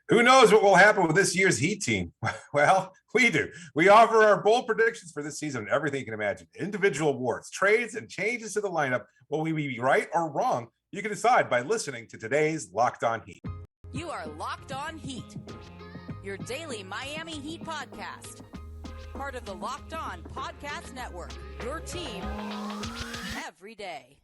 Who knows what will happen with this year's Heat team? Well, we do. We offer our bold predictions for this season and everything you can imagine. Individual awards, trades, and changes to the lineup. Will we be right or wrong? You can decide by listening to today's Locked On Heat. You are Locked On Heat, your daily Miami Heat podcast. Part of the Locked On Podcast Network, your team every day.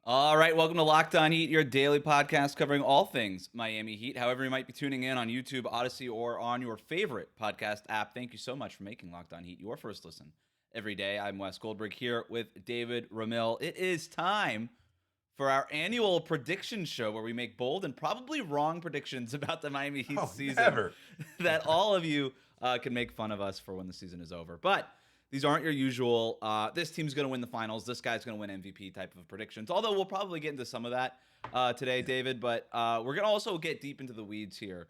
All right, welcome to Locked On Heat, your daily podcast covering all things Miami Heat. However, you might be tuning in on YouTube, Odyssey, or on your favorite podcast app. Thank you so much for making Locked On Heat your first listen every day. I'm Wes Goldberg here with David Ramil. It is time for our annual prediction show where we make bold and probably wrong predictions about the Miami Heat season that all of you can make fun of us for when the season is over. But these aren't your usual, this team's going to win the finals, this guy's going to win MVP type of predictions. Although we'll probably get into some of that today, David. But we're going to also get deep into the weeds here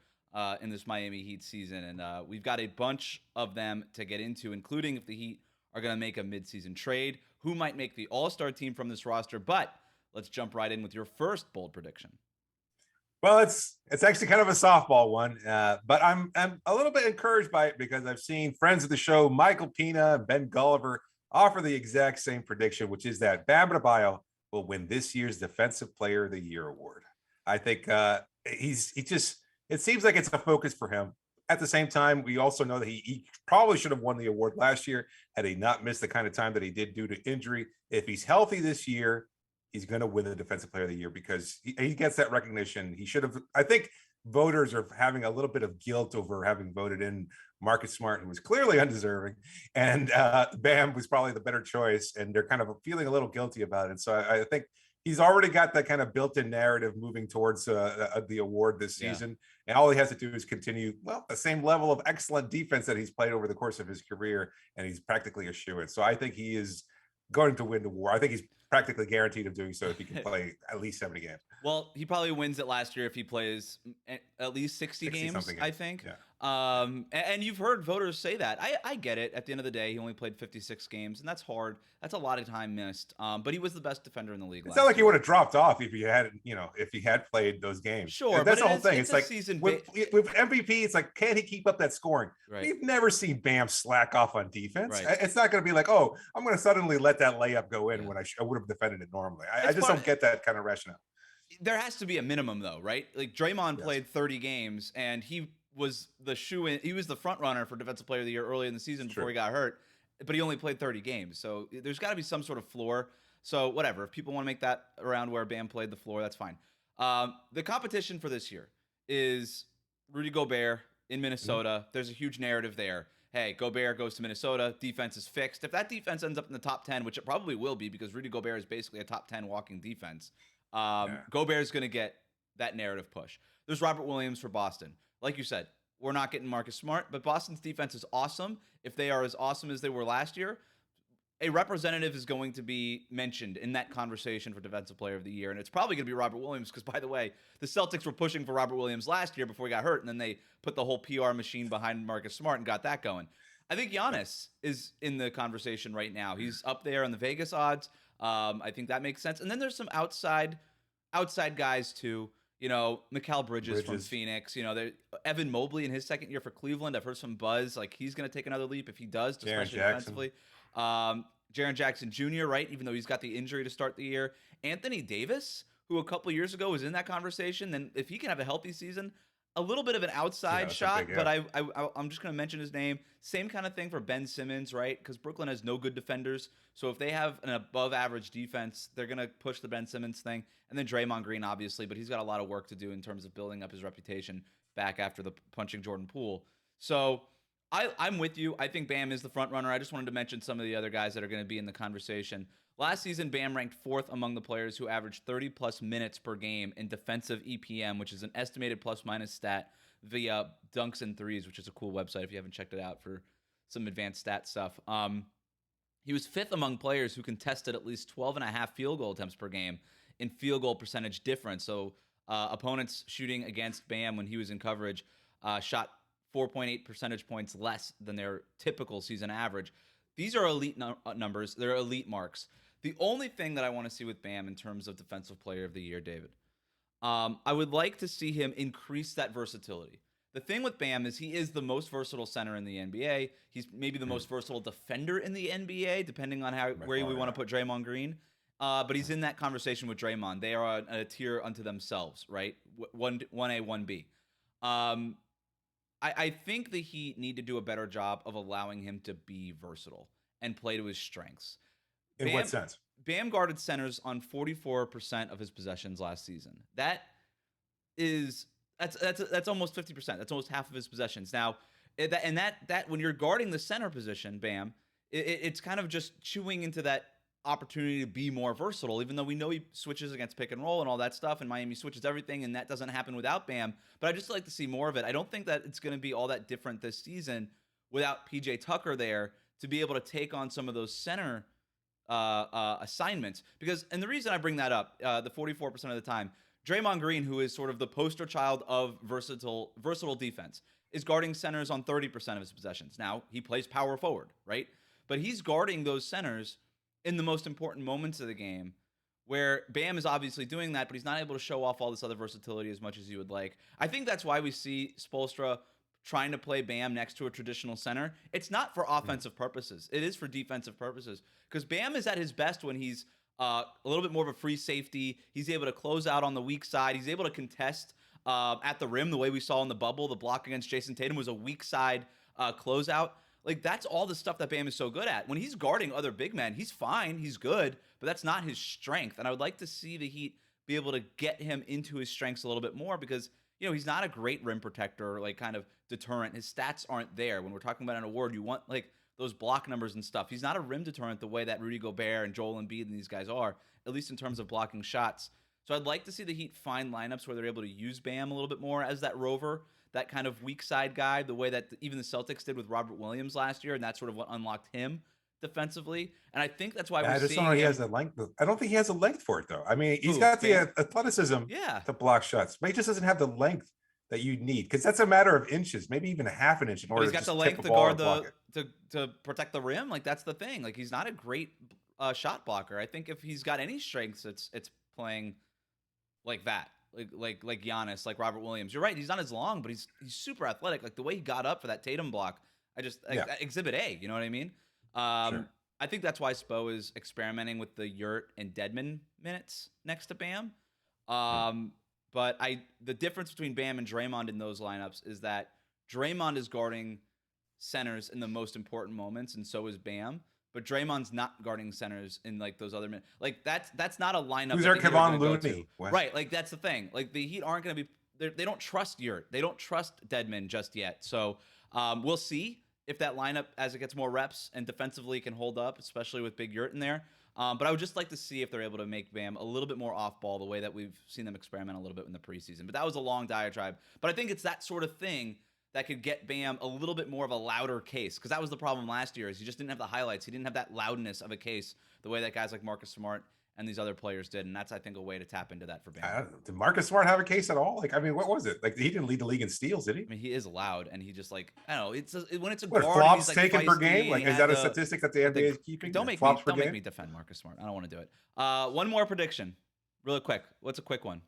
in this Miami Heat season. And we've got a bunch of them to get into, including if the Heat are going to make a midseason trade, who might make the All-Star team from this roster. But let's jump right in with your first bold prediction. Well, it's actually kind of a softball one, but I'm a little bit encouraged by it because I've seen friends of the show, Michael Pina and Ben Gulliver, offer the exact same prediction, which is that Bam Adebayo will win this year's Defensive Player of the Year award. I think it seems like it's a focus for him. At the same time, we also know that he probably should have won the award last year had he not missed the kind of time that he did due to injury. If he's healthy this year, he's going to win the Defensive Player of the Year because he gets that recognition. He should have. I think voters are having a little bit of guilt over having voted in Marcus Smart, who was clearly undeserving, and Bam was probably the better choice, and they're kind of feeling a little guilty about it. So I think he's already got that kind of built-in narrative moving towards the award this season, and all he has to do is continue the same level of excellent defense that he's played over the course of his career, and he's practically a shoo-in. So I think he is going to win the award. I think he's practically guaranteed of doing so if he can play at least 70 games. Well, he probably wins it last year if he plays at least 60 games, I think. Yeah. And you've heard voters say that. I get it. At the end of the day, he only played 56 games, and that's hard. That's a lot of time missed. But he was the best defender in the league. It's not like he would have dropped off if he had played those games. Sure, and that's the whole thing. It's like season with MVP, it's like, can he keep up that scoring? Right. We've never seen Bam slack off on defense. Right. It's not going to be like, oh, I'm going to suddenly let that layup go in when I would have defended it normally. I just don't get that kind of rationale. There has to be a minimum, though, right? Like Draymond played 30 games, and he was the shoe-in. He was the front runner for Defensive Player of the Year early in the season before he got hurt, but he only played 30 games. So there's got to be some sort of floor. So whatever. If people want to make that around where Bam played the floor, that's fine. The competition for this year is Rudy Gobert in Minnesota. Mm-hmm. There's a huge narrative there. Hey, Gobert goes to Minnesota. Defense is fixed. If that defense ends up in the top 10, which it probably will be because Rudy Gobert is basically a top 10 walking defense, Gobert is going to get that narrative push. There's Robert Williams for Boston. Like you said, we're not getting Marcus Smart, but Boston's defense is awesome. If they are as awesome as they were last year, a representative is going to be mentioned in that conversation for Defensive Player of the Year, and it's probably going to be Robert Williams because, by the way, the Celtics were pushing for Robert Williams last year before he got hurt, and then they put the whole PR machine behind Marcus Smart and got that going. I think Giannis is in the conversation right now. He's up there on the Vegas odds. I think that makes sense. And then there's some outside guys too. Mikal Bridges from Phoenix. Evan Mobley in his second year for Cleveland. I've heard some buzz like he's going to take another leap if he does, especially defensively. Jaren Jackson Jr., right? Even though he's got the injury to start the year. Anthony Davis, who a couple years ago was in that conversation. Then if he can have a healthy season, a little bit of an outside shot, but I'm just going to mention his name. Same kind of thing for Ben Simmons, right? Because Brooklyn has no good defenders. So if they have an above-average defense, they're going to push the Ben Simmons thing. And then Draymond Green, obviously, but he's got a lot of work to do in terms of building up his reputation back after the punching Jordan Poole. So I'm with you. I think Bam is the front runner. I just wanted to mention some of the other guys that are going to be in the conversation. Last season, Bam ranked fourth among the players who averaged 30-plus minutes per game in defensive EPM, which is an estimated plus-minus stat via Dunks and Threes, which is a cool website if you haven't checked it out for some advanced stat stuff. He was fifth among players who contested at least 12.5 field goal attempts per game in field goal percentage difference. So opponents shooting against Bam when he was in coverage shot 4.8 percentage points less than their typical season average. These are elite numbers. They're elite marks. The only thing that I want to see with Bam in terms of defensive player of the year, David, I would like to see him increase that versatility. The thing with Bam is he is the most versatile center in the NBA. He's maybe the most versatile defender in the NBA, depending on where we want to put Draymond Green. But he's in that conversation with Draymond. They are on a tier unto themselves, right? 1A, 1B. I think the Heat need to do a better job of allowing him to be versatile and play to his strengths. In what sense? Bam guarded centers on 44% of his possessions last season. That's almost 50%. That's almost half of his possessions. Now, that when you're guarding the center position, Bam, it's kind of just chewing into that opportunity to be more versatile, even though we know he switches against pick and roll and all that stuff, and Miami switches everything, and that doesn't happen without Bam. But I just like to see more of it. I don't think that it's going to be all that different this season without PJ Tucker there to be able to take on some of those center assignments. And the reason I bring that up, the 44% of the time, Draymond Green, who is sort of the poster child of versatile defense, is guarding centers on 30% of his possessions. Now, he plays power forward, right? But he's guarding those centers in the most important moments of the game, where Bam is obviously doing that, but he's not able to show off all this other versatility as much as you would like. I think that's why we see Spoelstra trying to play Bam next to a traditional center. It's not for offensive purposes. It is for defensive purposes, because Bam is at his best when he's a little bit more of a free safety. He's able to close out on the weak side. He's able to contest at the rim the way we saw in the bubble. The block against Jason Tatum was a weak side closeout. Like, that's all the stuff that Bam is so good at. When he's guarding other big men, he's fine, he's good, but that's not his strength. And I would like to see the Heat be able to get him into his strengths a little bit more, because, you know, he's not a great rim protector, like kind of deterrent. His stats aren't there. When we're talking about an award, you want like those block numbers and stuff. He's not a rim deterrent the way that Rudy Gobert and Joel Embiid and these guys are, at least in terms of blocking shots. So I'd like to see the Heat find lineups where they're able to use Bam a little bit more as that rover, that kind of weak side guy, the way that even the Celtics did with Robert Williams last year, and that's sort of what unlocked him defensively. And I think that's why I just don't know he has the length. I don't think he has the length for it, though. I mean, he's got the athleticism to block shots, but he just doesn't have the length that you need, because that's a matter of inches, maybe even a half an inch in order to just tip the ball. He's got the length to guard to protect the rim. Like, that's the thing. Like, he's not a great shot blocker. I think if he's got any strengths, it's playing like that. Like Giannis, like Robert Williams. You're right. He's not as long, but he's super athletic. Like, the way he got up for that Tatum block, Exhibit A. You know what I mean? Sure. I think that's why Spo is experimenting with the Yurt and Dedmon minutes next to Bam. But the difference between Bam and Draymond in those lineups is that Draymond is guarding centers in the most important moments, and so is Bam. But Draymond's not guarding centers in like those other minutes. Like, that's not a lineup. Who's our Kevon Looney? Right. Like, that's the thing. Like, the Heat aren't going to be. They don't trust Yurt. They don't trust Dedmon just yet. So we'll see if that lineup, as it gets more reps and defensively, can hold up, especially with Big Yurt in there. But I would just like to see if they're able to make Bam a little bit more off ball, the way that we've seen them experiment a little bit in the preseason. But that was a long diatribe. But I think it's that sort of thing that could get Bam a little bit more of a louder case, because that was the problem last year, is he just didn't have the highlights. He didn't have that loudness of a case the way that guys like Marcus Smart and these other players did, and that's, I think, a way to tap into that for Bam. Did Marcus Smart have a case at all? Like, I mean, what was it? Like, he didn't lead the league in steals, did he? I mean, he is loud, and he just, like, I don't know. When it's a guard, flops he's, like, taken per game. Like, is that a statistic that the NBA is keeping? Don't make me defend Marcus Smart. I don't want to do it. One more prediction, really quick. What's a quick one?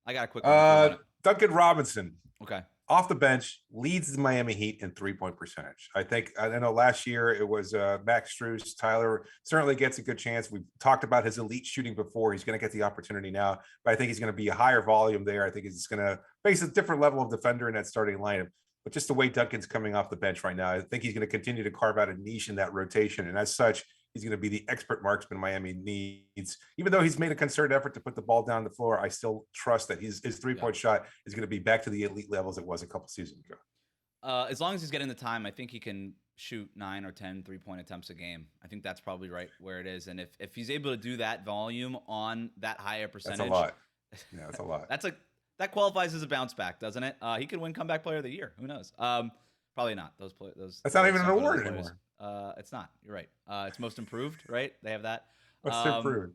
I got a quick one. Duncan Robinson. Okay. Off the bench, leads the Miami Heat in three-point percentage. I know last year it was Max Strus. Tyler certainly gets a good chance. We've talked about his elite shooting before. He's going to get the opportunity now, but I think he's going to be a higher volume there. I think he's going to face a different level of defender in that starting lineup. But just the way Duncan's coming off the bench right now, I think he's going to continue to carve out a niche in that rotation. And as such, he's going to be the expert marksman Miami needs. Even though he's made a concerted effort to put the ball down the floor, I still trust that his three-point shot is going to be back to the elite levels it was a couple seasons ago. As long as he's getting the time, I think he can shoot 9 or 10 three-point attempts a game. I think that's probably right where it is. And if he's able to do that volume on that higher percentage. That's a lot. Yeah, that's a lot. That qualifies as a bounce back, doesn't it? He could win comeback player of the year. Who knows? Probably not. That's not even an award anymore. It's not. You're right. It's most improved, right? They have that. Most improved.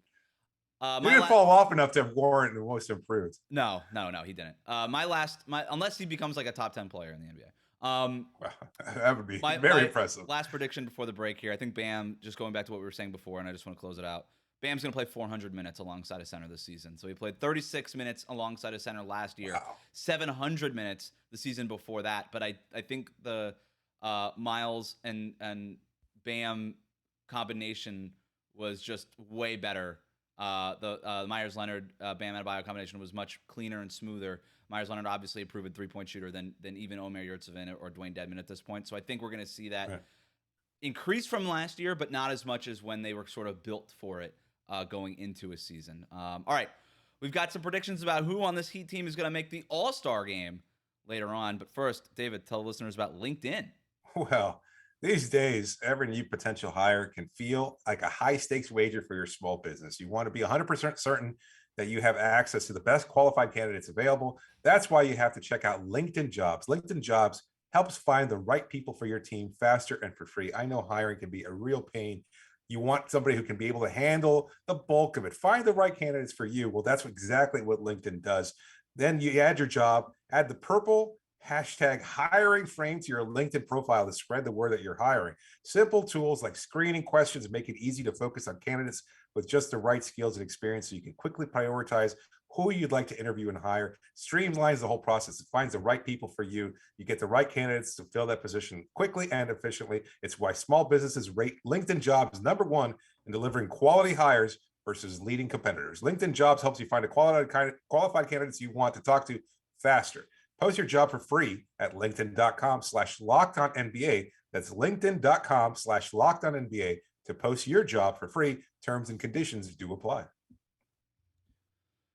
He didn't fall off enough to warrant the most improved. No, he didn't. Unless he becomes like a top 10 player in the NBA. That would be very impressive. Last prediction before the break here. I think Bam, just going back to what we were saying before, and I just want to close it out. Bam's going to play 400 minutes alongside a center this season. So he played 36 minutes alongside a center last year, 700 minutes the season before that. But I think the Miles and Bam combination was just way better. The Myers-Leonard, Bam Adebayo combination was much cleaner and smoother. Myers-Leonard obviously a proven three-point shooter than even Omer Yurtseven or Dwayne Dedmon at this point. So I think we're going to see that increase from last year, but not as much as when they were sort of built for it going into a season. All right, we've got some predictions about who on this Heat team is going to make the All-Star game later on. But first, David, tell listeners about LinkedIn. Well, these days, every new potential hire can feel like a high-stakes wager for your small business. You want to be 100% certain that you have access to the best qualified candidates available. That's why you have to check out LinkedIn Jobs. LinkedIn Jobs helps find the right people for your team faster and for free. I know hiring can be a real pain. You want somebody who can be able to handle the bulk of it. Find the right candidates for you. Well, that's exactly what LinkedIn does. Then you add your job, add the purple hashtag hiring frame to your LinkedIn profile to spread the word that you're hiring. Simple tools like screening questions make it easy to focus on candidates with just the right skills and experience so you can quickly prioritize who you'd like to interview and hire. Streamlines the whole process. It finds the right people for you. You get the right candidates to fill that position quickly and efficiently. It's why small businesses rate LinkedIn Jobs #1 in delivering quality hires versus leading competitors. LinkedIn Jobs helps you find a qualified candidates you want to talk to faster. Post your job for free at linkedin.com/lockedonnba. That's linkedin.com/lockedonnba to post your job for free. Terms and conditions do apply.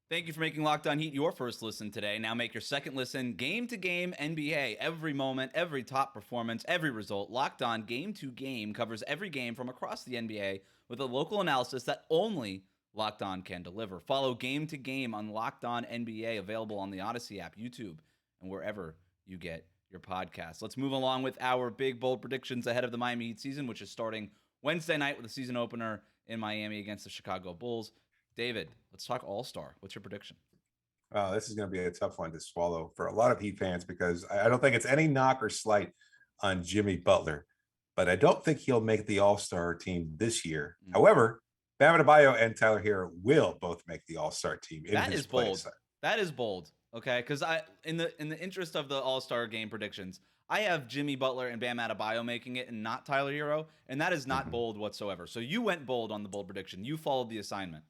Thank you for making Locked On Heat your first listen today. Now make your second listen game to game NBA. Every moment, every top performance, every result. Locked On Game to Game covers every game from across the NBA with a local analysis that only Locked On can deliver. Follow Game to Game on Locked On NBA, available on the Odyssey app, YouTube, and wherever you get your podcasts. Let's move along with our big, bold predictions ahead of the Miami Heat season, which is starting Wednesday night with a season opener in Miami against the Chicago Bulls. David, let's talk All-Star. What's your prediction? This is going to be a tough one to swallow for a lot of Heat fans because I don't think it's any knock or slight on Jimmy Butler, but I don't think he'll make the All-Star team this year. However, Bam Adebayo and Tyler Herro will both make the All-Star team. That is bold. That is bold. Okay, because in the interest of the All-Star game predictions, I have Jimmy Butler and Bam Adebayo making it and not Tyler Herro, and that is not bold whatsoever. So you went bold on the bold prediction. You followed the assignment.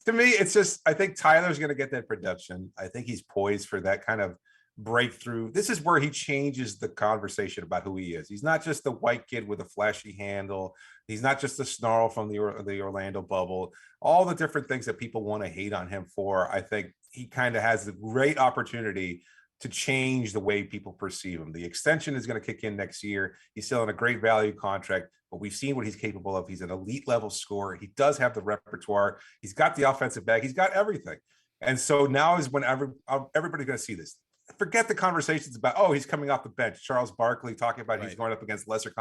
To me, it's just I think Tyler's going to get that production. I think he's poised for that kind of breakthrough. This is where he changes the conversation about who he is. He's not just the white kid with a flashy handle. He's not just the snarl from the Orlando bubble. All the different things that people want to hate on him for. I think he kind of has the great opportunity to change the way people perceive him. The extension is going to kick in next year. He's still in a great value contract, but we've seen what he's capable of. He's an elite level scorer. He does have the repertoire. He's got the offensive bag. He's got everything. And so now is when everybody's going to see this. Forget the conversations about, oh, he's coming off the bench. Charles Barkley talking about he's going up against lesser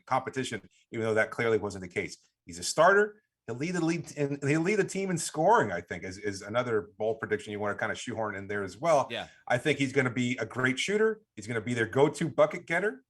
competition, even though that clearly wasn't the case. He's a starter. He'll lead the team in scoring, I think, is another bold prediction you want to kind of shoehorn in there as well. Yeah. I think he's going to be a great shooter. He's going to be their go-to bucket getter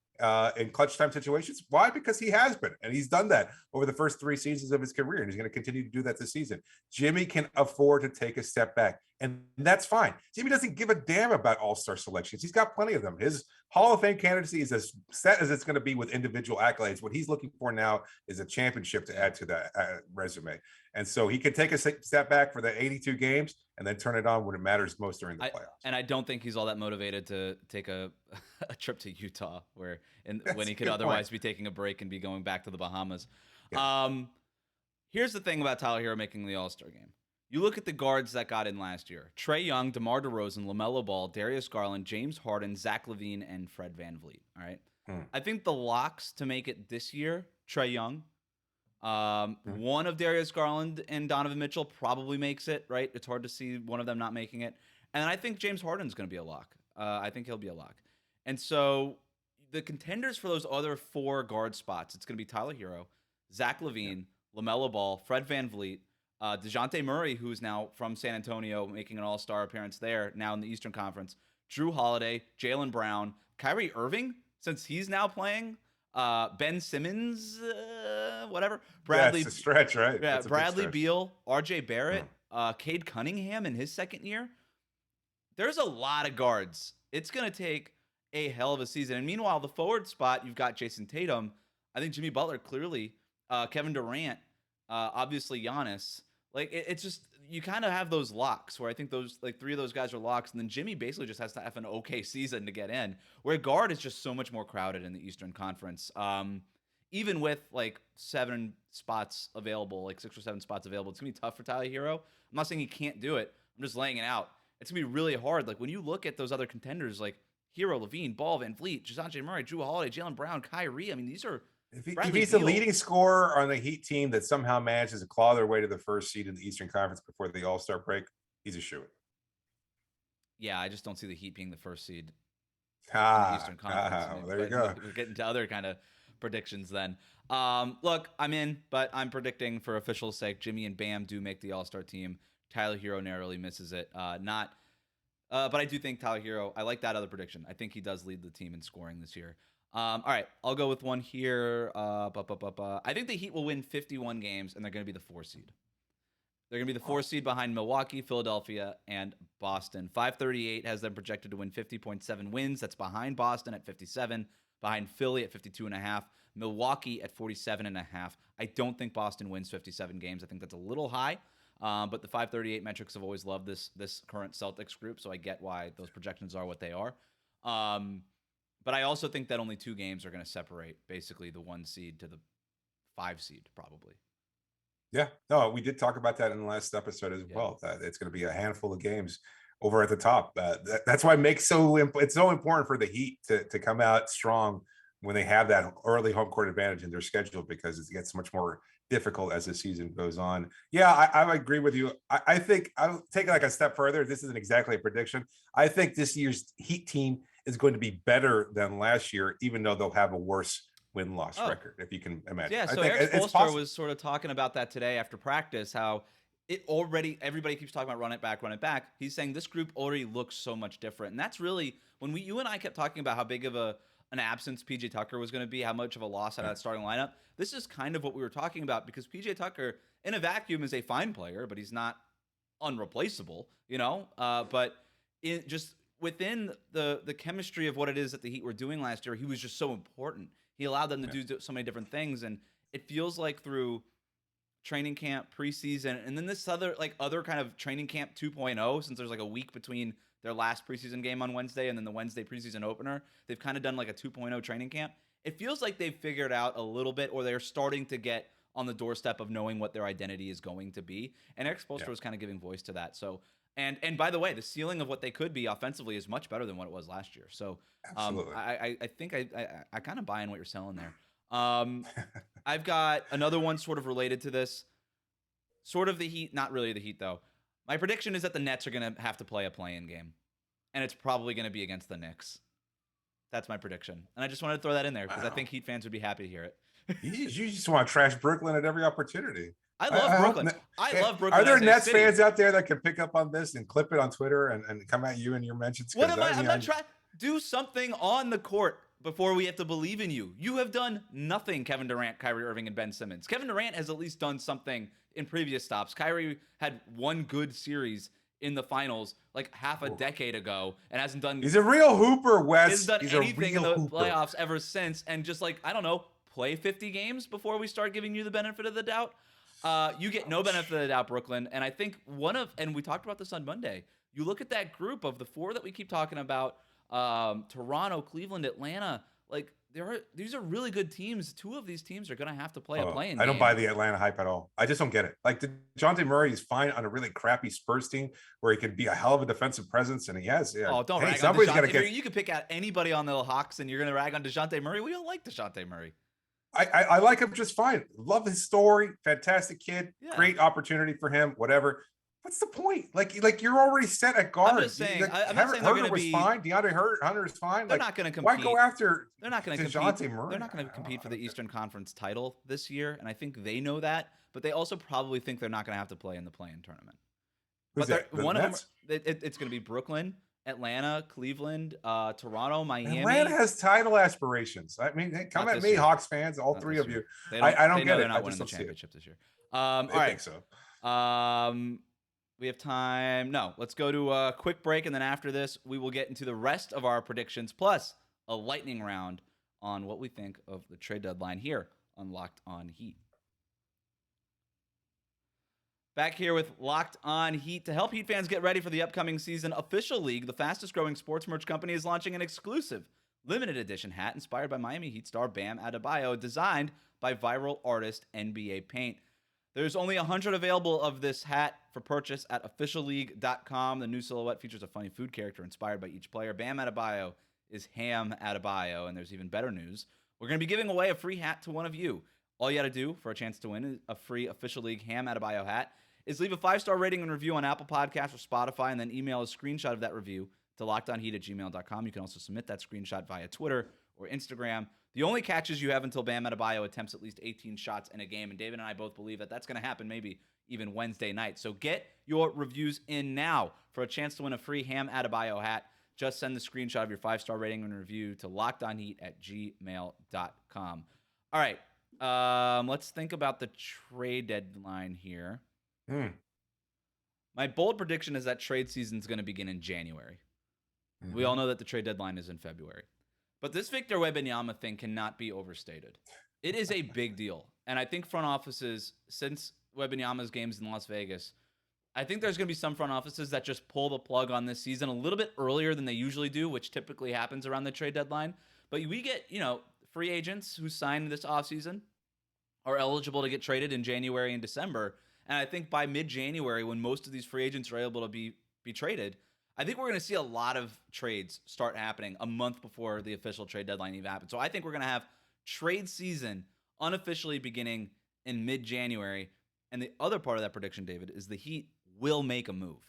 in clutch time situations. Why? Because he has been, and he's done that over the first 3 seasons of his career, and he's going to continue to do that this season. Jimmy can afford to take a step back, and that's fine. Jimmy doesn't give a damn about all-star selections. He's got plenty of them. His Hall of Fame candidacy is as set as it's going to be with individual accolades. What he's looking for now is a championship to add to that resume. And so he can take a step back for the 82 games and then turn it on when it matters most during the playoffs. And I don't think he's all that motivated to take a trip to Utah when he could otherwise be taking a break and be going back to the Bahamas. Yeah. Here's the thing about Tyler Herro making the All-Star game. You look at the guards that got in last year. Trae Young, DeMar DeRozan, LaMelo Ball, Darius Garland, James Harden, Zach LaVine, and Fred VanVleet. All right? I think the locks to make it this year, Trae Young. One of Darius Garland and Donovan Mitchell probably makes it, right? It's hard to see one of them not making it. And I think James Harden's going to be a lock. I think he'll be a lock. And so the contenders for those other 4 guard spots, it's going to be Tyler Herro, Zach LaVine, LaMelo Ball, Fred VanVleet, DeJounte Murray, who's now from San Antonio, making an all-star appearance there, now in the Eastern Conference, Drew Holiday, Jaylen Brown, Kyrie Irving, since he's now playing, Ben Simmons, whatever. Bradley, it's a stretch, right? Yeah, That's a big Bradley stretch. Beal, RJ Barrett, Cade Cunningham in his second year. There's a lot of guards. It's going to take a hell of a season. And meanwhile, the forward spot, you've got Jason Tatum. I think Jimmy Butler, clearly. Kevin Durant, obviously Giannis. Like, it's just, you kind of have those locks where I think those, like, three of those guys are locks. And then Jimmy basically just has to have an okay season to get in. Where guard is just so much more crowded in the Eastern Conference. Even with, like, 7 spots available, like 6 or 7 spots available, it's going to be tough for Tyler Herro. I'm not saying he can't do it. I'm just laying it out. It's going to be really hard. Like, when you look at those other contenders, like Herro, Levine, Ball, VanVleet, DeJounte Murray, Drew Holiday, Jaylen Brown, Kyrie, I mean, these are... If he's the leading scorer on the Heat team that somehow manages to claw their way to the first seed in the Eastern Conference before the All-Star break, he's a shoo-in. Yeah, I just don't see the Heat being the first seed in the Eastern Conference. There you go. We're getting to other kind of predictions then. Look, I'm in, but I'm predicting for official sake, Jimmy and Bam do make the All-Star team. Tyler Herro narrowly misses it. But I do think Tyler Herro, I like that other prediction. I think he does lead the team in scoring this year. All right, I'll go with one here. I think the Heat will win 51 games, and they're going to be the 4 seed. They're going to be the 4 seed behind Milwaukee, Philadelphia, and Boston. 538 has them projected to win 50.7 wins. That's behind Boston at 57, behind Philly at 52.5, Milwaukee at 47.5. I don't think Boston wins 57 games. I think that's a little high. But the 538 metrics have always loved this current Celtics group, so I get why those projections are what they are. But I also think that only 2 games are going to separate basically the 1 seed to the 5 seed, probably. Yeah, no, we did talk about that in the last episode as well. That it's going to be a handful of games over at the top. That's why it's so important for the Heat to come out strong when they have that early home court advantage in their schedule, because it gets much more difficult as the season goes on. Yeah, I agree with you. I think I'll take it like a step further. This isn't exactly a prediction. I think this year's Heat team is going to be better than last year, even though they'll have a worse win-loss record, if you can imagine. Yeah, so Eric Spoelstra was sort of talking about that today after practice, how everybody keeps talking about run it back. He's saying this group already looks so much different. And that's really, when you and I kept talking about how big of an absence PJ Tucker was going to be, how much of a loss out of that starting lineup, this is kind of what we were talking about, because PJ Tucker, in a vacuum, is a fine player, but he's not unreplaceable, but just within the chemistry of what it is that the Heat were doing last year, he was just so important. He allowed them to do so many different things, and it feels like through training camp, preseason, and then this other kind of training camp 2.0, since there's like a week between their last preseason game on Wednesday and then the Wednesday preseason opener, they've kind of done like a 2.0 training camp. It feels like they've figured out a little bit, or they're starting to get on the doorstep of knowing what their identity is going to be. And Eric Spoelstra was kind of giving voice to that. So, and by the way, the ceiling of what they could be offensively is much better than what it was last year. So I think I kind of buy in what you're selling there. I've got another one sort of related to this, sort of the Heat, not really the Heat though. My prediction is that the Nets are going to have to play a play-in game, and it's probably going to be against the Knicks. That's my prediction. And I just wanted to throw that in there because I think Heat fans would be happy to hear it. You just want to trash Brooklyn at every opportunity. I love Brooklyn. I love Brooklyn. Are there Nets fans out there that can pick up on this and clip it on Twitter and come at you and your mentions? What am I? I'm not trying. Do something on the court before we have to believe in you. You have done nothing, Kevin Durant, Kyrie Irving, and Ben Simmons. Kevin Durant has at least done something in previous stops. Kyrie had one good series in the finals like half a decade ago and hasn't done. He's a real hooper, Wes. Hasn't done anything in the playoffs ever since. And just I don't know, play 50 games before we start giving you the benefit of the doubt. You get no benefit of the doubt, Brooklyn. And I think and we talked about this on Monday. You look at that group of the 4 that we keep talking about, Toronto, Cleveland, Atlanta, these are really good teams. 2 of these teams are going to have to play a play-in game. I don't buy the Atlanta hype at all. I just don't get it. DeJounte Murray is fine on a really crappy Spurs team where he could be a hell of a defensive presence, and he has. Yeah. Oh, don't rag on DeJounte. You can pick out anybody on the Hawks, and you're going to rag on DeJounte Murray. We don't like DeJounte Murray. I like him just fine. Love his story. Fantastic kid. Yeah. Great opportunity for him. Whatever. what's the point? Like you're already set at guard. I'm just saying. I'm not saying Hunter they're going to was be fine. DeAndre Hunter is fine. They're Like, not going to why compete. go after? They're not going to DeJounte compete. Murray? They're not going to compete for the Eastern Conference title this year, and I think they know that. But they also probably think they're not going to have to play in the play-in tournament. Who's But that? one of them, it's going to be Brooklyn, Atlanta, Cleveland, Toronto, Miami. Atlanta has title aspirations. I mean, hey, come Not at this me, year. Hawks fans, all Not three this of year. you. I don't they get know it. they're not I winning the just don't see it. championship this year. All I right. think so. We have time. No, let's go to a quick break, and then after this, we will get into the rest of our predictions, plus a lightning round on what we think of the trade deadline here on Locked On Heat. Back here with Locked On Heat. To help Heat fans get ready for the upcoming season, Official League, the fastest growing sports merch company, is launching an exclusive limited edition hat inspired by Miami Heat star Bam Adebayo, designed by viral artist NBA Paint. There's only 100 available of this hat for purchase at officialleague.com. The new silhouette features a funny food character inspired by each player. Bam Adebayo is Ham Adebayo, and there's even better news. We're going to be giving away a free hat to one of you. All you got to do for a chance to win a free Official League Ham Adebayo hat is leave a 5-star rating and review on Apple Podcasts or Spotify, and then email a screenshot of that review to lockedonheat@gmail.com. You can also submit that screenshot via Twitter or Instagram. The only catch is you have until Bam Adebayo attempts at least 18 shots in a game, and David and I both believe that that's going to happen maybe even Wednesday night. So get your reviews in now for a chance to win a free Ham Adebayo hat. Just send the screenshot of your 5-star rating and review to lockedonheat@gmail.com. All right, let's think about the trade deadline here. My bold prediction is that trade season is going to begin in January. We all know that the trade deadline is in February. But this Victor Wembanyama thing cannot be overstated. It is a big deal. And I think front offices, since Wembanyama's games in Las Vegas, I think there's going to be some front offices that just pull the plug on this season a little bit earlier than they usually do, which typically happens around the trade deadline. But we get, free agents who signed this offseason are eligible to get traded in January and December. And I think by mid-January, when most of these free agents are able to be traded, I think we're going to see a lot of trades start happening a month before the official trade deadline even happens. So I think we're going to have trade season unofficially beginning in mid-January. And the other part of that prediction, David, is the Heat will make a move.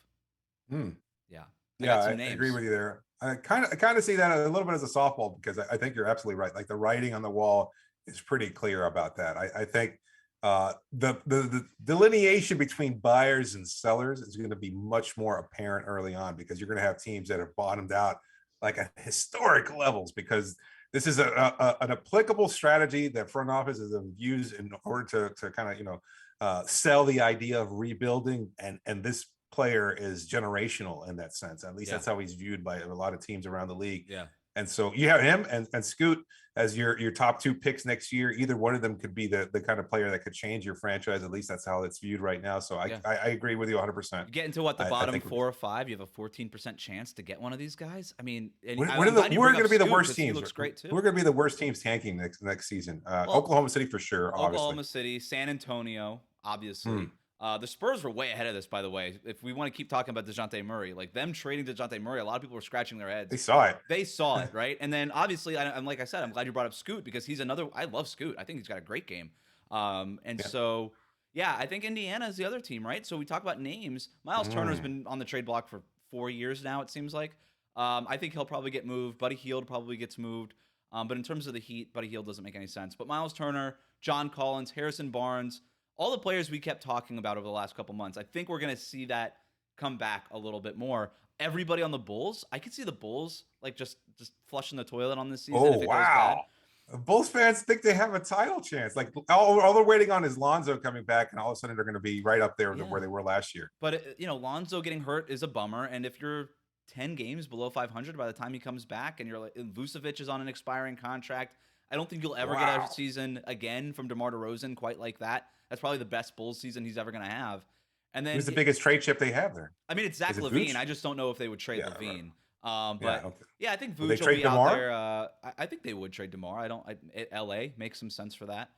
Yeah. I agree with you there. I kind of see that a little bit as a softball, because I think you're absolutely right. Like, the writing on the wall is pretty clear about that. I think the delineation between buyers and sellers is going to be much more apparent early on, because you're going to have teams that have bottomed out like at historic levels, because this is an applicable strategy that front office is used in order to kind of sell the idea of rebuilding, and this player is generational in that sense. At least that's how he's viewed by a lot of teams around the league. And so you have him and Scoot as your top two picks next year. Either one of them could be the kind of player that could change your franchise. At least that's how it's viewed right now. So I agree with you 100%. You get into the bottom 4 or 5, you have a 14% chance to get one of these guys. I mean, we're going to be the worst teams. He looks great too. We're going to be the worst teams tanking next season. Oklahoma City for sure. Oklahoma City, San Antonio, obviously. The Spurs were way ahead of this, by the way. If we want to keep talking about DeJounte Murray, like them trading DeJounte Murray, a lot of people were scratching their heads. They saw it, right? And then obviously, and like I said, I'm glad you brought up Scoot, because he's another. I love Scoot. I think he's got a great game. So I think Indiana is the other team, right? So we talk about names. Miles Turner's been on the trade block for 4 years now, it seems like. I think he'll probably get moved. Buddy Hield probably gets moved. But in terms of the Heat, Buddy Hield doesn't make any sense. But Miles Turner, John Collins, Harrison Barnes, all the players we kept talking about over the last couple months, I think we're going to see that come back a little bit more. Everybody on the Bulls, I could see the Bulls like just flushing the toilet on this season. Oh, wow. Bulls fans think they have a title chance. Like, all they're waiting on is Lonzo coming back, and all of a sudden they're going to be right up there where they were last year. But, Lonzo getting hurt is a bummer. And if you're 10 games below 500 by the time he comes back, and Vucevic is on an expiring contract, I don't think you'll ever get a season again from DeMar DeRozan quite like that. That's probably the best Bulls season he's ever going to have. And then who's the biggest trade chip they have there? I mean, it's Zach LaVine. I just don't know if they would trade LaVine. Right. I think Vuce will be out there. I think they would trade DeMar. LA makes some sense for that.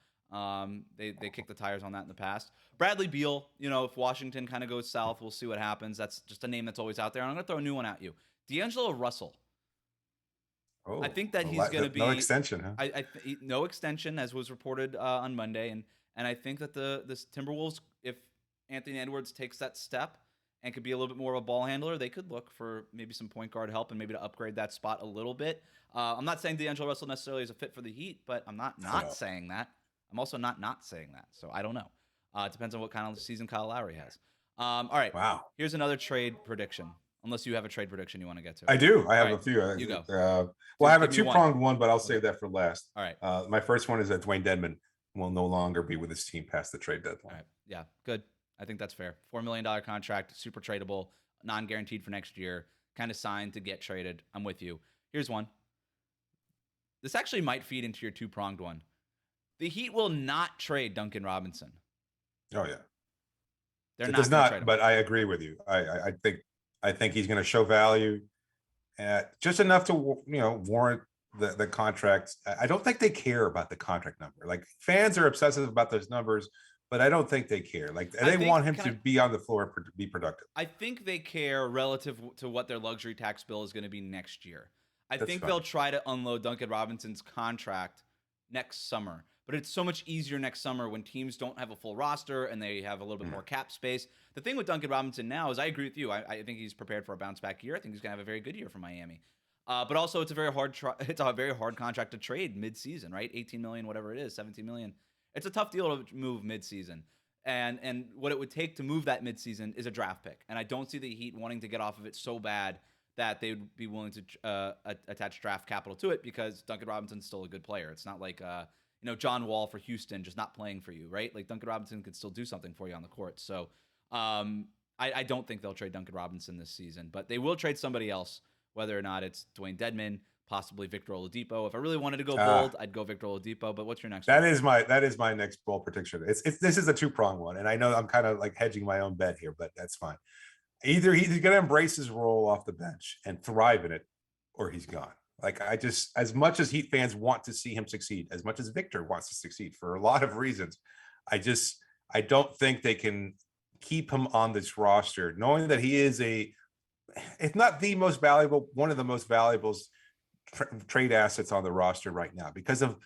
They kicked the tires on that in the past. Bradley Beal, if Washington kind of goes south, we'll see what happens. That's just a name that's always out there. And I'm going to throw a new one at you. D'Angelo Russell. Oh, I think that he's going to be no extension, huh? No extension, as was reported on Monday, and I think that the Timberwolves, if Anthony Edwards takes that step and could be a little bit more of a ball handler, they could look for maybe some point guard help and maybe to upgrade that spot a little bit. I'm not saying D'Angelo Russell necessarily is a fit for the Heat, but I'm not saying that. I'm also not saying that. So I don't know. It depends on what kind of season Kyle Lowry has. All right. Wow. Here's another trade prediction. Unless you have a trade prediction you want to get to. I do. I have a right. few. You go. Well, I have a two-pronged one, but I'll save that for last. All right. My first one is that Dwayne Dedmon will no longer be with his team past the trade deadline. All right. Yeah, good. I think that's fair. $4 million contract, super tradable, non-guaranteed for next year, kind of signed to get traded. I'm with you. Here's one. This actually might feed into your two-pronged one. The Heat will not trade Duncan Robinson. Oh, yeah. They're it not does not, trade him. but I agree with you. I think he's going to show value just enough to warrant the contract. I don't think they care about the contract number. Like, fans are obsessive about those numbers, but I don't think they care. Like, they want him to be on the floor, be productive. I think they care relative to what their luxury tax bill is going to be next year. I think they'll try to unload Duncan Robinson's contract next summer. But it's so much easier next summer when teams don't have a full roster and they have a little bit more cap space. The thing with Duncan Robinson now is I agree with you. I think he's prepared for a bounce back year. I think he's going to have a very good year for Miami. But also it's a very hard contract to trade mid-season, right? 18 million, whatever it is, 17 million. It's a tough deal to move mid-season. And what it would take to move that mid-season is a draft pick. And I don't see the Heat wanting to get off of it so bad that they would be willing to attach draft capital to it because Duncan Robinson's still a good player. It's not like John Wall for Houston just not playing for you, right? Like, Duncan Robinson could still do something for you on the court. So I don't think they'll trade Duncan Robinson this season, but they will trade somebody else, whether or not it's Dwayne Dedmon, possibly Victor Oladipo. If I really wanted to go bold, I'd go Victor Oladipo. But what's your next one? That is my next bold prediction. This is a two-pronged one, and I know I'm kind of like hedging my own bet here, but that's fine. Either he's going to embrace his role off the bench and thrive in it, or he's gone. Like, as much as Heat fans want to see him succeed, as much as Victor wants to succeed for a lot of reasons, I don't think they can keep him on this roster, knowing that he is if not the most valuable, one of the most valuable trade assets on the roster right now because of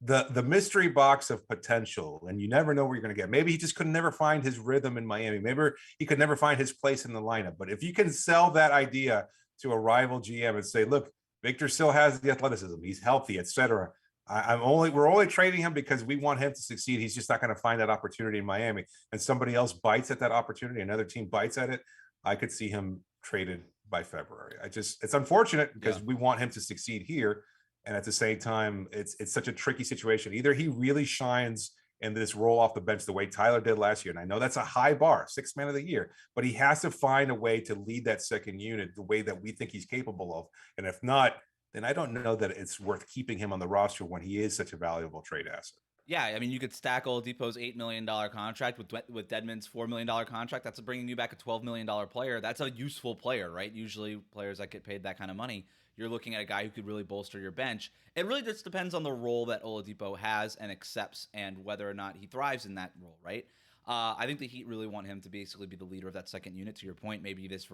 the mystery box of potential, and you never know where you're going to get. Maybe he just could never find his rhythm in Miami. Maybe he could never find his place in the lineup. But if you can sell that idea to a rival GM and say, look, Victor still has the athleticism, he's healthy, etc. We're only trading him because we want him to succeed. He's just not going to find that opportunity in Miami, and somebody else bites at that opportunity. Another team bites at it. I could see him traded by February. It's unfortunate because we want him to succeed here. And at the same time, it's such a tricky situation. Either he really shines in this role off the bench the way Tyler did last year. And I know that's a high bar, 6th man of the year, but he has to find a way to lead that second unit the way that we think he's capable of. And if not, then I don't know that it's worth keeping him on the roster when he is such a valuable trade asset. Yeah, I mean, you could stack Oladipo's $8 million contract with Dedmon's $4 million contract. That's bringing you back a $12 million player. That's a useful player, right? Usually players that get paid that kind of money, you're looking at a guy who could really bolster your bench. It really just depends on the role that Oladipo has and accepts and whether or not he thrives in that role, right? I think the Heat really want him to basically be the leader of that second unit. To your point, maybe this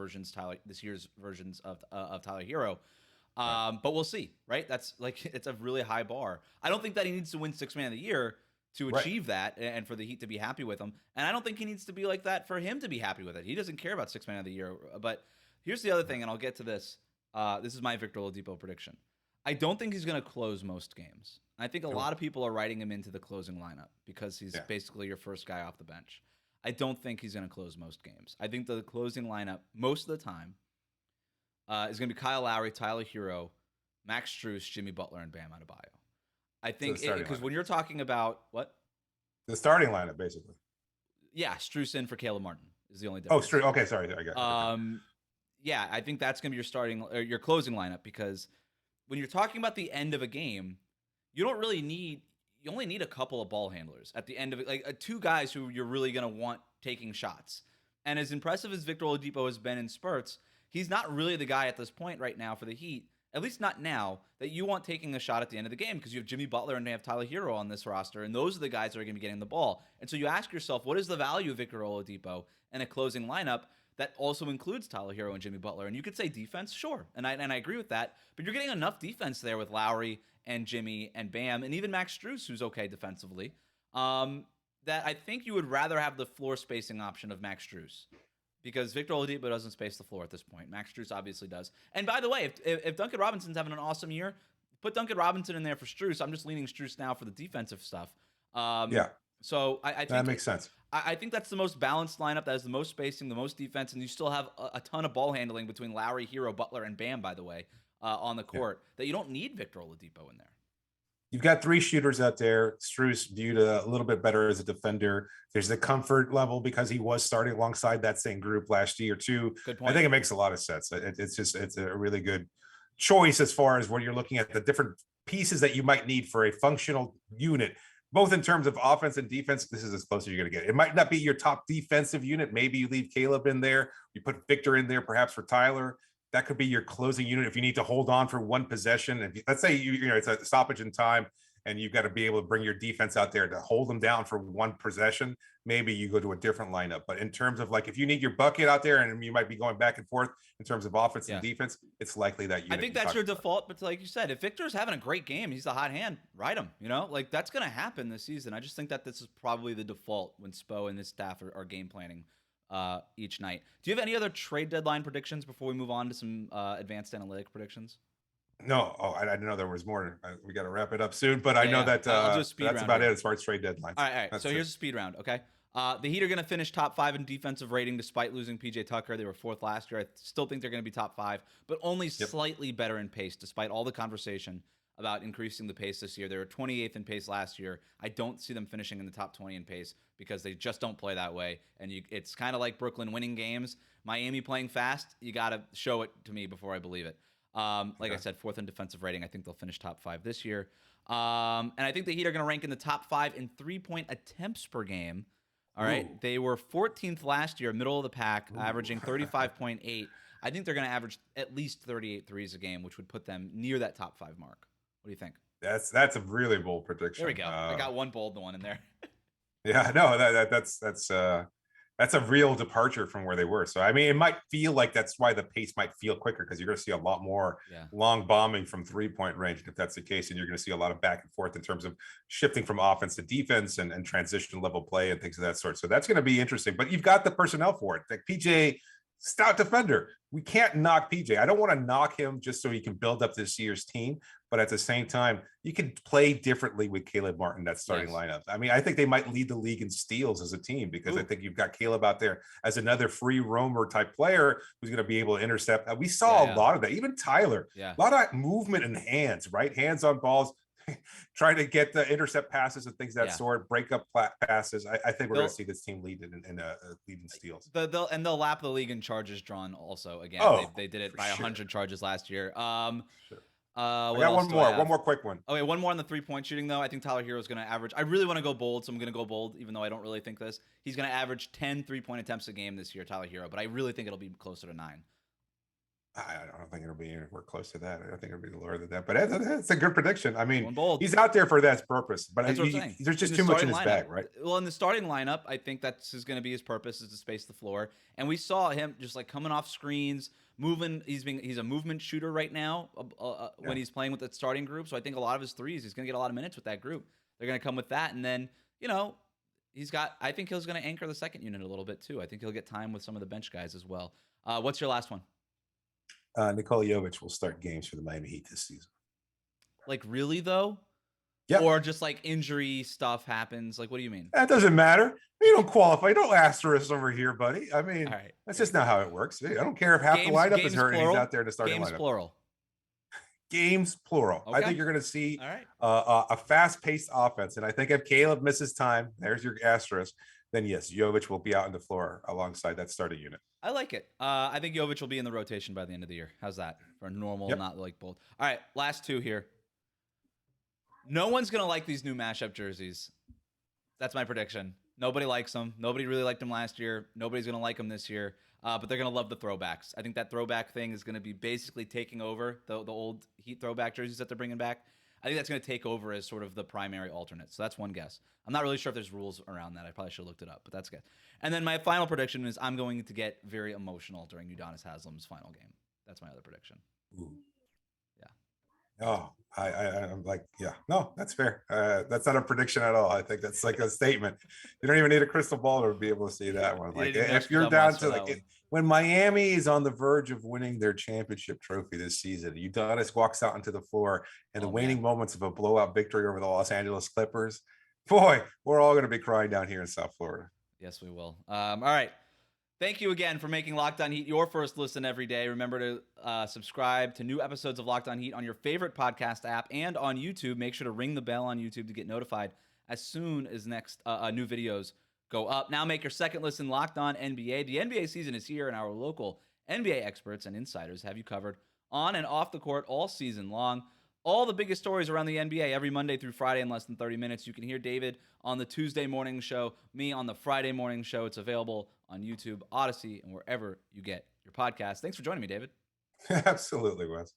year's versions of Tyler Herro. But we'll see, right? That's like, it's a really high bar. I don't think that he needs to win 6th man of the year to achieve that and for the Heat to be happy with him. And I don't think he needs to be like that for him to be happy with it. He doesn't care about 6th man of the year. But here's the other thing, and I'll get to this. This is my Victor Oladipo prediction. I don't think he's going to close most games. I think a lot of people are writing him into the closing lineup because he's basically your first guy off the bench. I don't think he's going to close most games. I think the closing lineup most of the time is going to be Kyle Lowry, Tyler Herro, Max Strus, Jimmy Butler, and Bam Adebayo. I think because when you're talking about the starting lineup, basically. Yeah, Strus in for Caleb Martin is the only difference. Oh, Strus. Okay, sorry, I got it. Yeah, I think that's going to be your closing lineup because when you're talking about the end of a game, you only need a couple of ball handlers at the end of it, like two guys who you're really going to want taking shots. And as impressive as Victor Oladipo has been in spurts, he's not really the guy at this point right now for the Heat, at least not now, that you want taking a shot at the end of the game because you have Jimmy Butler and you have Tyler Herro on this roster, and those are the guys that are going to be getting the ball. And so you ask yourself, what is the value of Victor Oladipo in a closing lineup that also includes Tyler Herro and Jimmy Butler? And you could say defense, sure, and I agree with that, but you're getting enough defense there with Lowry and Jimmy and Bam and even Max Strus, who's okay defensively, that I think you would rather have the floor spacing option of Max Strus because Victor Oladipo doesn't space the floor at this point. Max Strus obviously does. And by the way, if Duncan Robinson's having an awesome year, put Duncan Robinson in there for Strus. I'm just leaning Strus now for the defensive stuff. So I think that makes sense. I think that's the most balanced lineup. That has the most spacing, the most defense, and you still have a ton of ball handling between Lowry, Herro, Butler, and Bam, by the way, on the court, that you don't need Victor Oladipo in there. You've got 3 shooters out there. Strus viewed a little bit better as a defender. There's the comfort level because he was starting alongside that same group last year too. Good point. I think it makes a lot of sense. It's a really good choice as far as when you're looking at the different pieces that you might need for a functional unit, both in terms of offense and defense. This is as close as you're going to get. It might not be your top defensive unit. Maybe you leave Caleb in there. You put Victor in there, perhaps for Tyler. That could be your closing unit if you need to hold on for one possession. If let's say you know it's a stoppage in time and you've got to be able to bring your defense out there to hold them down for one possession, maybe you go to a different lineup. But in terms of like if you need your bucket out there and you might be going back and forth in terms of offense and defense, it's likely that I think that's your default. But like you said, if Victor's having a great game, he's a hot hand, ride him. You know, like that's going to happen this season. I just think that this is probably the default when Spo and his staff are game planning each night. Do you have any other trade deadline predictions before we move on to some advanced analytic predictions? No. I didn't know there was more. We got to wrap it up soon, but I know that that's about it as far as trade deadlines. All right. So here's a speed round. Okay. The Heat are going to finish top 5 in defensive rating despite losing PJ Tucker. They were 4th last year. I still think they're going to be top 5, but only slightly better in pace despite all the conversation about increasing the pace this year. They were 28th in pace last year. I don't see them finishing in the top 20 in pace because they just don't play that way. And it's kind of like Brooklyn winning games. Miami playing fast. You got to show it to me before I believe it. Like I said, 4th in defensive rating. I think they'll finish top 5 this year. And I think the Heat are going to rank in the top 5 in 3-point attempts per game. All right. Ooh. They were 14th last year, middle of the pack, averaging 35.8. I think they're going to average at least 38 threes a game, which would put them near that top 5 mark. What do you think? That's a really bold prediction. There we go. I got one bold one in there. Yeah, no, that's a real departure from where they were. So I mean, it might feel like that's why the pace might feel quicker because you're going to see a lot more long bombing from 3-point range. And if that's the case, and you're going to see a lot of back and forth in terms of shifting from offense to defense and transition level play and things of that sort. So that's going to be interesting. But you've got the personnel for it. Like PJ, stout defender. We can't knock PJ. I don't want to knock him just so he can build up this year's team. But at the same time, you can play differently with Caleb Martin, that starting lineup. I mean, I think they might lead the league in steals as a team because I think you've got Caleb out there as another free roamer type player who's going to be able to intercept. We saw a lot of that. Even Tyler, a lot of movement in hands, right? Hands on balls, trying to get the intercept passes and things of that sort, break up passes. I think we're going to see this team lead in leading steals. They'll lap the league in charges drawn also. Again, they did it by 100 charges last year. I got one more quick one. Okay, one more on the 3-point shooting, though. I think Tyler Herro is going to average. I really want to go bold, so I'm going to go bold, even though I don't really think this. He's going to average 10 3-point attempts a game this year, Tyler Herro, but I really think it'll be closer to 9. I don't think it'll be anywhere close to that. I don't think it'll be lower than that, but it's a good prediction. I mean, he's out there for that purpose, but there's just too much in his bag, right? Well, in the starting lineup, I think that's going to be his purpose, is to space the floor. And we saw him just like coming off screens, moving. He's a movement shooter right now when he's playing with the starting group. So I think a lot of his threes, he's going to get a lot of minutes with that group. They're going to come with that, and then I think he's going to anchor the second unit a little bit too. I think he'll get time with some of the bench guys as well. What's your last one? Nikola Jovic will start games for the Miami Heat this season. Like, really, though? Yeah. Or just like injury stuff happens? Like, what do you mean? That doesn't matter. You don't qualify. Don't asterisk over here, buddy. I mean, that's just not how it works. I don't care if half the lineup is hurt and he's out there in the starting lineup. Plural. Games plural. Okay. I think you're going to see a fast-paced offense. And I think if Caleb misses time, there's your asterisk, then yes, Jovic will be out on the floor alongside that starting unit. I like it. I think Jovic will be in the rotation by the end of the year. How's that for a normal, not like bold? All right, last two here. No one's going to like these new mashup jerseys. That's my prediction. Nobody likes them. Nobody really liked them last year. Nobody's going to like them this year, but they're going to love the throwbacks. I think that throwback thing is going to be basically taking over the old Heat throwback jerseys that they're bringing back. I think that's going to take over as sort of the primary alternate. So that's one guess. I'm not really sure if there's rules around that. I probably should have looked it up, but that's good. And then my final prediction is I'm going to get very emotional during Udonis Haslem's final game. That's my other prediction. Ooh. Yeah. Oh, I'm like, yeah, no, that's fair. That's not a prediction at all. I think that's like a statement. You don't even need a crystal ball to be able to see that one. You Like, didn't need if you're down Nostradamus to for like that one. when Miami is on the verge of winning their championship trophy this season, Udonis walks out onto the floor in the waning moments of a blowout victory over the Los Angeles Clippers. Boy, we're all going to be crying down here in South Florida. Yes, we will. All right. Thank you again for making Locked On Heat your first listen every day. Remember to subscribe to new episodes of Locked On Heat on your favorite podcast app and on YouTube. Make sure to ring the bell on YouTube to get notified as soon as next new videos go up. Now make your second listen Locked On NBA. The NBA season is here, and our local NBA experts and insiders have you covered on and off the court all season long. All the biggest stories around the NBA every Monday through Friday in less than 30 minutes. You can hear David on the Tuesday morning show, me on the Friday morning show. It's available on YouTube, Odyssey, and wherever you get your podcast. Thanks for joining me, David. Absolutely, Wes.